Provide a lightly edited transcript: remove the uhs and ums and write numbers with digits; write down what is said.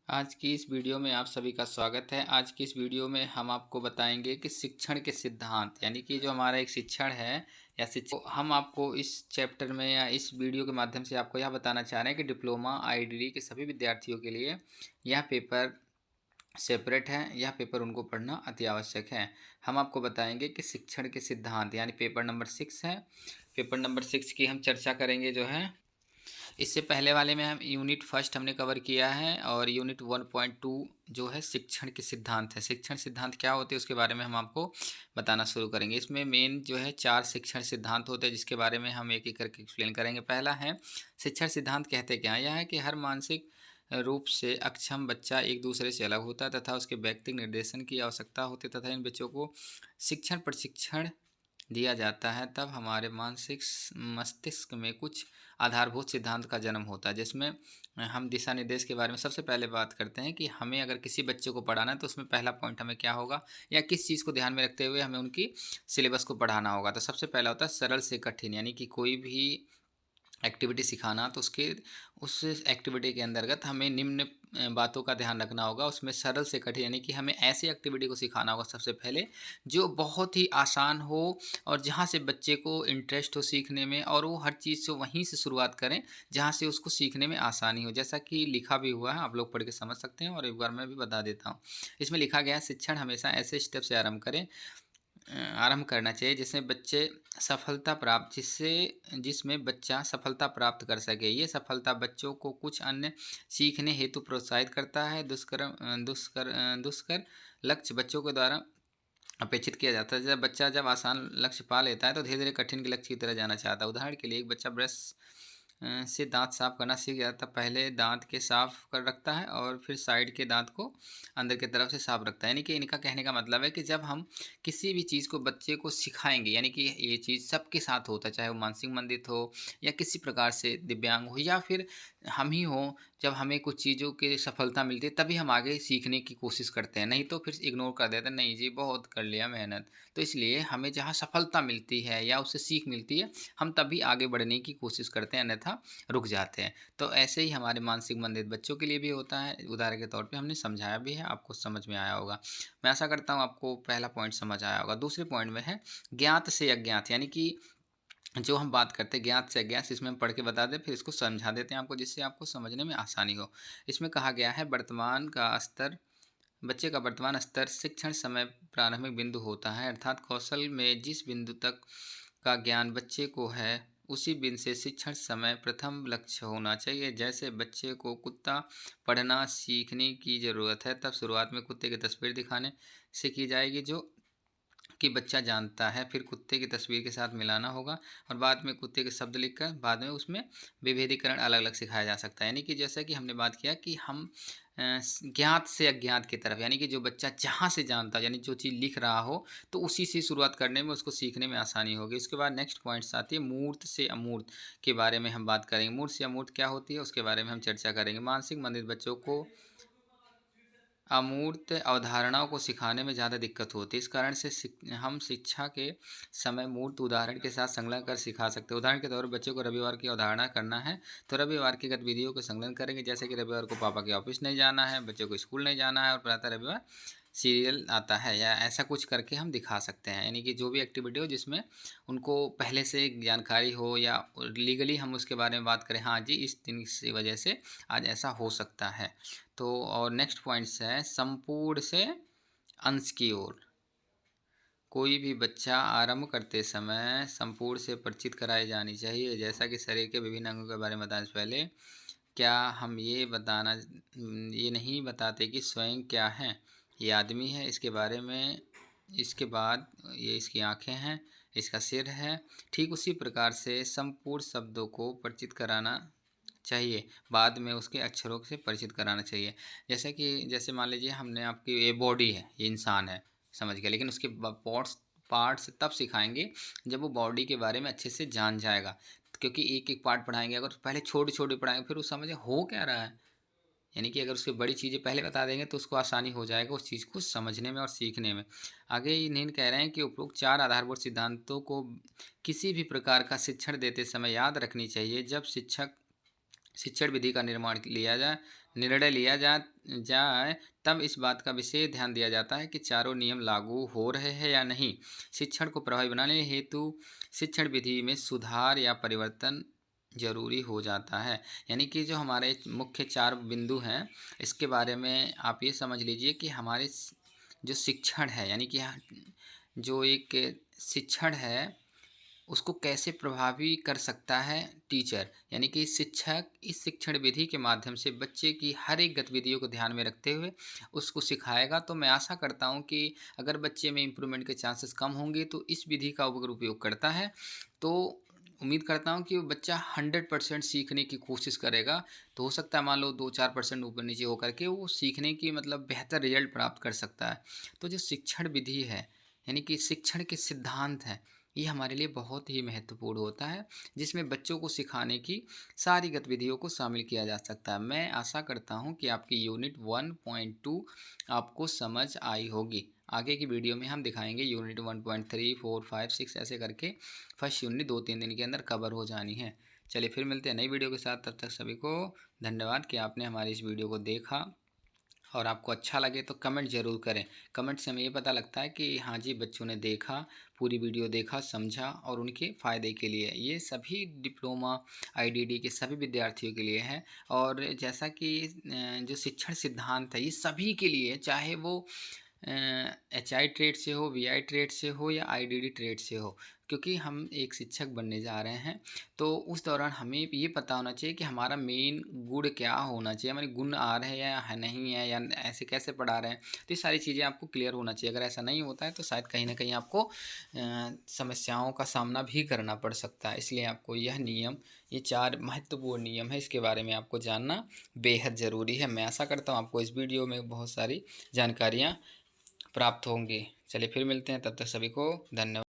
आज की इस वीडियो में आप सभी का स्वागत है। आज की इस वीडियो में हम आपको बताएंगे कि शिक्षण के सिद्धांत यानी कि जो हमारा एक शिक्षण है या शिक्षा हम आपको इस चैप्टर में या इस वीडियो के माध्यम से आपको यह बताना चाह रहे हैं कि डिप्लोमा आईडीडी के सभी विद्यार्थियों के लिए यह पेपर सेपरेट है। यह पेपर उनको पढ़ना अति आवश्यक है। हम आपको बताएंगे कि शिक्षण के सिद्धांत यानी पेपर नंबर 6 है। पेपर नंबर 6 की हम चर्चा करेंगे जो है। इससे पहले वाले में हम यूनिट फर्स्ट हमने कवर किया है और यूनिट 1.2 जो है शिक्षण के सिद्धांत है। शिक्षण सिद्धांत क्या होते हैं उसके बारे में हम आपको बताना शुरू करेंगे। इसमें मेन जो है 4 शिक्षण सिद्धांत होते हैं जिसके बारे में हम एक एक करके एक्सप्लेन करेंगे। पहला है शिक्षण सिद्धांत कहते क्या हैं। यह है कि हर मानसिक रूप से अक्षम बच्चा एक दूसरे से अलग होता है तथा उसके व्यक्तिगत निर्देशन की आवश्यकता होती है तथा इन बच्चों को शिक्षण प्रशिक्षण दिया जाता है तब हमारे मानसिक मस्तिष्क में कुछ आधारभूत सिद्धांत का जन्म होता है, जिसमें हम दिशा निर्देश के बारे में सबसे पहले बात करते हैं कि हमें अगर किसी बच्चे को पढ़ाना है तो उसमें पहला पॉइंट हमें क्या होगा या किस चीज़ को ध्यान में रखते हुए हमें उनकी सिलेबस को पढ़ाना होगा। तो सबसे पहला होता है सरल से कठिन, यानी कि कोई भी एक्टिविटी सिखाना तो उसके उस एक्टिविटी के अंतर्गत हमें निम्न बातों का ध्यान रखना होगा। उसमें सरल से कठिन यानी कि हमें ऐसी एक्टिविटी को सिखाना होगा सबसे पहले जो बहुत ही आसान हो और जहाँ से बच्चे को इंटरेस्ट हो सीखने में, और वो हर चीज़ से वहीं से शुरुआत करें जहाँ से उसको सीखने में आसानी हो। जैसा कि लिखा भी हुआ है, आप लोग पढ़ के समझ सकते हैं और एक बार मैं भी बता देता हूँ। इसमें लिखा गया है शिक्षण हमेशा ऐसे स्टेप से आरंभ करना चाहिए जिसमें बच्चे सफलता प्राप्त जिससे जिसमें बच्चा सफलता प्राप्त कर सके। ये सफलता बच्चों को कुछ अन्य सीखने हेतु प्रोत्साहित करता है। दुष्कर लक्ष्य बच्चों के द्वारा अपेक्षित किया जाता है। जब आसान लक्ष्य पा लेता है तो धीरे धीरे कठिन के लक्ष्य की तरह जाना चाहता है। उदाहरण के लिए एक बच्चा ब्रश से दांत साफ करना सीख जाता है। पहले दांत के साफ कर रखता है और फिर साइड के दांत को अंदर की तरफ से साफ रखता है। यानी कि इनका कहने का मतलब है कि जब हम किसी भी चीज़ को बच्चे को सिखाएंगे, यानी कि ये चीज़ सबके साथ होता है, चाहे वो मानसिक मंदित हो या किसी प्रकार से दिव्यांग हो या फिर हम ही हों। जब हमें कुछ चीज़ों की सफलता मिलती है तभी हम आगे सीखने की कोशिश करते हैं, नहीं तो फिर इग्नोर कर देते हैं, नहीं जी बहुत कर लिया मेहनत। तो इसलिए हमें जहाँ सफलता मिलती है या उससे सीख मिलती है हम तभी आगे बढ़ने की कोशिश करते हैं, अन्यथा रुक जाते हैं। तो ऐसे ही हमारे मानसिक मंदित बच्चों के लिए भी होता है। उदाहरण के तौर पे हमने समझाया भी है, आपको समझ में आया होगा। मैं आशा करता हूँ आपको पहला पॉइंट समझ आया होगा। दूसरे पॉइंट में है ज्ञात से अज्ञात, यानी कि जो हम बात करते हैं ज्ञात से अज्ञात, इसमें हम पढ़ के बता दें फिर इसको समझा देते हैं आपको, जिससे आपको समझने में आसानी हो। इसमें कहा गया है वर्तमान का स्तर बच्चे का वर्तमान स्तर शिक्षण समय प्रारंभिक बिंदु होता है, अर्थात कौशल में जिस बिंदु तक का ज्ञान बच्चे को है उसी बिंदु से शिक्षण समय प्रथम लक्ष्य होना चाहिए। जैसे बच्चे को कुत्ता पढ़ना सीखने की ज़रूरत है, तब शुरुआत में कुत्ते की तस्वीर दिखाने से की जाएगी जो कि बच्चा जानता है, फिर कुत्ते की तस्वीर के साथ मिलाना होगा और बाद में कुत्ते के शब्द लिखकर बाद में उसमें विभेदीकरण अलग अलग सिखाया जा सकता है। यानी कि जैसा कि हमने बात किया कि हम ज्ञात से अज्ञात की तरफ, यानी कि जो बच्चा जहाँ से जानता है यानी जो चीज़ लिख रहा हो तो उसी से शुरुआत करने में उसको सीखने में आसानी होगी। उसके बाद नेक्स्ट पॉइंट्स आती है मूर्त से अमूर्त के बारे में हम बात करेंगे। मूर्त से अमूर्त क्या होती है उसके बारे में हम चर्चा करेंगे। मानसिक मंदित बच्चों को अमूर्त अवधारणाओं को सिखाने में ज़्यादा दिक्कत होती है। इस कारण से हम शिक्षा के समय मूर्त उदाहरण के साथ संलग्न कर सिखा सकते हैं। उदाहरण के तौर पर बच्चे को रविवार की अवधारणा करना है तो रविवार की गतिविधियों को संलग्न करेंगे, जैसे कि रविवार को पापा के ऑफिस नहीं जाना है, बच्चे को स्कूल नहीं जाना है और प्रातः रविवार सीरियल आता है, या ऐसा कुछ करके हम दिखा सकते हैं। यानी कि जो भी एक्टिविटी हो जिसमें उनको पहले से जानकारी हो या लीगली हम उसके बारे में बात करें, हाँ जी इस दिन की वजह से आज ऐसा हो सकता है। तो और नेक्स्ट पॉइंट्स है संपूर्ण से अंश की ओर। कोई भी बच्चा आरंभ करते समय संपूर्ण से परिचित कराई जानी चाहिए। जैसा कि शरीर के विभिन्न अंगों के बारे में बताने से पहले क्या हम ये नहीं बताते कि स्वयं क्या है। ये आदमी है, इसके बारे में, इसके बाद ये इसकी आँखें हैं, इसका सिर है। ठीक उसी प्रकार से संपूर्ण शब्दों को परिचित कराना चाहिए, बाद में उसके अक्षरों से परिचित कराना चाहिए। जैसे मान लीजिए हमने आपकी ये बॉडी है, ये इंसान है, समझ गए, लेकिन उसके पार्ट्स पार्ट्स तब सिखाएंगे जब वो बॉडी के बारे में अच्छे से जान जाएगा। क्योंकि एक एक पार्ट पढ़ाएंगे, अगर पहले छोटे छोटे पढ़ाएंगे फिर वो समझे हो क्या रहा है। यानी कि अगर उसकी बड़ी चीज़ें पहले बता देंगे तो उसको आसानी हो जाएगा उस चीज़ को समझने में और सीखने में। आगे इन्हें कह रहे हैं कि उपरोक्त 4 आधारभूत सिद्धांतों को किसी भी प्रकार का शिक्षण देते समय याद रखनी चाहिए। जब शिक्षक शिक्षण विधि का निर्णय लिया जाए तब इस बात का विशेष ध्यान दिया जाता है कि चारों नियम लागू हो रहे हैं या नहीं। शिक्षण को प्रभावी बनाने हेतु शिक्षण विधि में सुधार या परिवर्तन जरूरी हो जाता है। यानी कि जो हमारे मुख्य 4 बिंदु हैं, इसके बारे में आप ये समझ लीजिए कि हमारे जो शिक्षण है, यानी कि जो एक शिक्षण है उसको कैसे प्रभावी कर सकता है टीचर, यानी कि शिक्षक इस शिक्षण विधि के माध्यम से बच्चे की हर एक गतिविधियों को ध्यान में रखते हुए उसको सिखाएगा। तो मैं आशा करता हूं कि अगर बच्चे में इम्प्रूवमेंट के चांसेस कम होंगे तो इस विधि का अगर उपयोग करता है तो उम्मीद करता हूं कि वो बच्चा 100% सीखने की कोशिश करेगा। तो हो सकता है मान लो 2-4% ऊपर नीचे होकर के वो सीखने की मतलब बेहतर रिजल्ट प्राप्त कर सकता है। तो जो शिक्षण विधि है, यानी कि शिक्षण के सिद्धांत हैं, ये हमारे लिए बहुत ही महत्वपूर्ण होता है, जिसमें बच्चों को सिखाने की सारी गतिविधियों को शामिल किया जा सकता है। मैं आशा करता हूँ कि आपकी यूनिट 1.2 आपको समझ आई होगी। आगे की वीडियो में हम दिखाएंगे यूनिट 1.3, 4, 5, 6 ऐसे करके फर्स्ट यूनिट 2-3 दिन के अंदर कवर हो जानी है। चलिए फिर मिलते हैं नई वीडियो के साथ। तब तक सभी को धन्यवाद कि आपने हमारी इस वीडियो को देखा, और आपको अच्छा लगे तो कमेंट ज़रूर करें। कमेंट से हमें ये पता लगता है कि हाँ जी, बच्चों ने देखा, पूरी वीडियो देखा, समझा और उनके फ़ायदे के लिए। ये सभी डिप्लोमा आईडीडी के सभी विद्यार्थियों के लिए है। और जैसा कि जो शिक्षण सिद्धांत है ये सभी के लिए, चाहे वो HI ट्रेड से हो, VI ट्रेड से हो या IDD ट्रेड से हो, क्योंकि हम एक शिक्षक बनने जा रहे हैं। तो उस दौरान हमें ये पता होना चाहिए कि हमारा मेन गुण क्या होना चाहिए, हमारे गुण आ रहे हैं या है नहीं है, या ऐसे कैसे पढ़ा रहे हैं। तो ये सारी चीज़ें आपको क्लियर होना चाहिए। अगर ऐसा नहीं होता है तो शायद कहीं ना कहीं आपको समस्याओं का सामना भी करना पड़ सकता है। इसलिए आपको यह नियम, ये 4 महत्वपूर्ण नियम है, इसके बारे में आपको जानना बेहद ज़रूरी है। मैं आशा करता हूँ आपको इस वीडियो में बहुत सारी जानकारियाँ प्राप्त होंगी। चलिए फिर मिलते हैं, तब तक सभी को धन्यवाद।